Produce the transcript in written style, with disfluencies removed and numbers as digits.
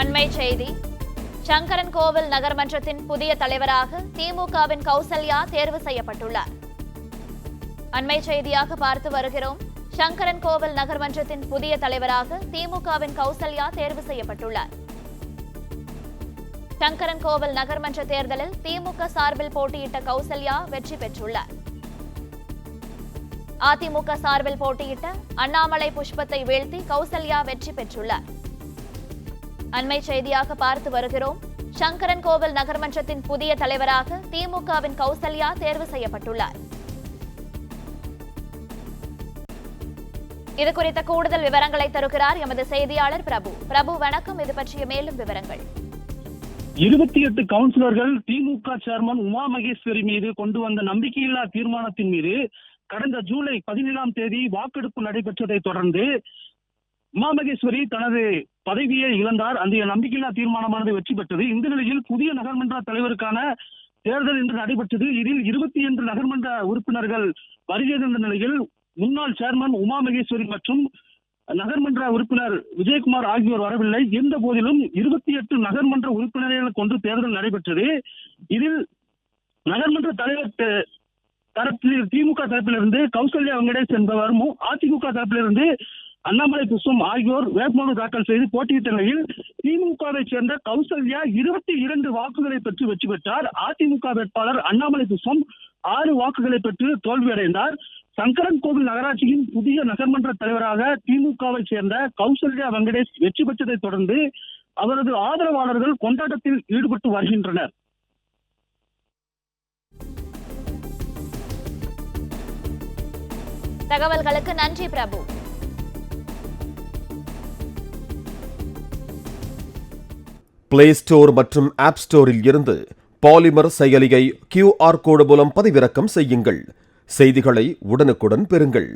அண்மை செய்தி. சங்கரன் கோவில் நகர்மன்றத்தின் புதிய தலைவராக திமுகவின் கௌசல்யா தேர்வு செய்யப்பட்டுள்ளார். அண்மை செய்தியாக பார்த்து வருகிறோம். சங்கரன் கோவில் நகர்மன்றத்தின் புதிய தலைவராக திமுகவின் கௌசல்யா தேர்வு செய்யப்பட்டுள்ளார். சங்கரன் கோவில் நகர்மன்ற தேர்தலில் திமுக சார்பில் போட்டியிட்ட கௌசல்யா வெற்றி பெற்றுள்ளார். அதிமுக சார்பில் போட்டியிட்ட அண்ணாமலை புஷ்பத்தை வீழ்த்தி கௌசல்யா வெற்றி பெற்றுள்ளார். அண்மை செய்தியாக பார்த்து வருகிறோம். சங்கரன் கோவில் நகர்மன்றத்தின் புதிய தலைவராக திமுகவின் கௌசல்யா தேர்வு செய்யப்பட்டுள்ளார். இது குறித்த கூடுதல் விவரங்களை தருகிறார் எமது செய்தியாளர் பிரபு. பிரபு, வணக்கம். இது பற்றிய மேலும் விவரங்கள். 28 கவுன்சிலர்கள் திமுக சேர்மன் உமா மகேஸ்வரி மீது கொண்டு வந்த நம்பிக்கையில்லா தீர்மானத்தின் மீது கடந்த ஜூலை 17ஆம் தேதி வாக்கெடுப்பு நடைபெற்றதை தொடர்ந்து உமா மகேஸ்வரி தனது பதவியை இழந்தார். அந்த நம்பிக்கையில்லா தீர்மானமானது வெற்றி பெற்றது. இந்த நிலையில் புதிய நகர்மன்ற தலைவருக்கான தேர்தல் இன்று நடைபெற்றது. இதில் 22 நகர்மன்ற உறுப்பினர்கள் வருகை தந்த நிலையில் முன்னாள் சேர்மன் உமா மகேஸ்வரி மற்றும் நகர்மன்ற உறுப்பினர் விஜயகுமார் ஆகியோர் வரவில்லை. இருந்த போதிலும் 28 நகர்மன்ற உறுப்பினர்களை கொண்டு தேர்தல் நடைபெற்றது. இதில் நகர்மன்ற தலைவர் தரப்பில் திமுக தரப்பிலிருந்து கௌசல்யா வெங்கடேஷ் என்பவரும், அதிமுக தரப்பிலிருந்து அண்ணாமலை புஷ்பம் ஆகியோர் வேட்புமனு தாக்கல் செய்து போட்டியிட்ட நிலையில் திமுகவை சேர்ந்த கௌசல்யா 22 வாக்குகளை பெற்று வெற்றி பெற்றார். அதிமுக வேட்பாளர் அண்ணாமலை புஷ்பம் 6 வாக்குகளை பெற்று தோல்வியடைந்தார். சங்கரன் கோவில் நகராட்சியின் புதிய நகர்மன்ற தலைவராக திமுகவை சேர்ந்த கௌசல்யா வெங்கடேஷ் வெற்றி பெற்றதை தொடர்ந்து அவரது ஆதரவாளர்கள் கொண்டாட்டத்தில் ஈடுபட்டு வருகின்றனர். தகவல்களுக்கு நன்றி பிரபு. பிளே ஸ்டோர் மற்றும் ஆப் ஸ்டோரில் இருந்து பாலிமர் செயலியை QR கோடு மூலம் பதிவிறக்கம் செய்யுங்கள். செய்திகளை உடனுக்குடன் பெறுங்கள்.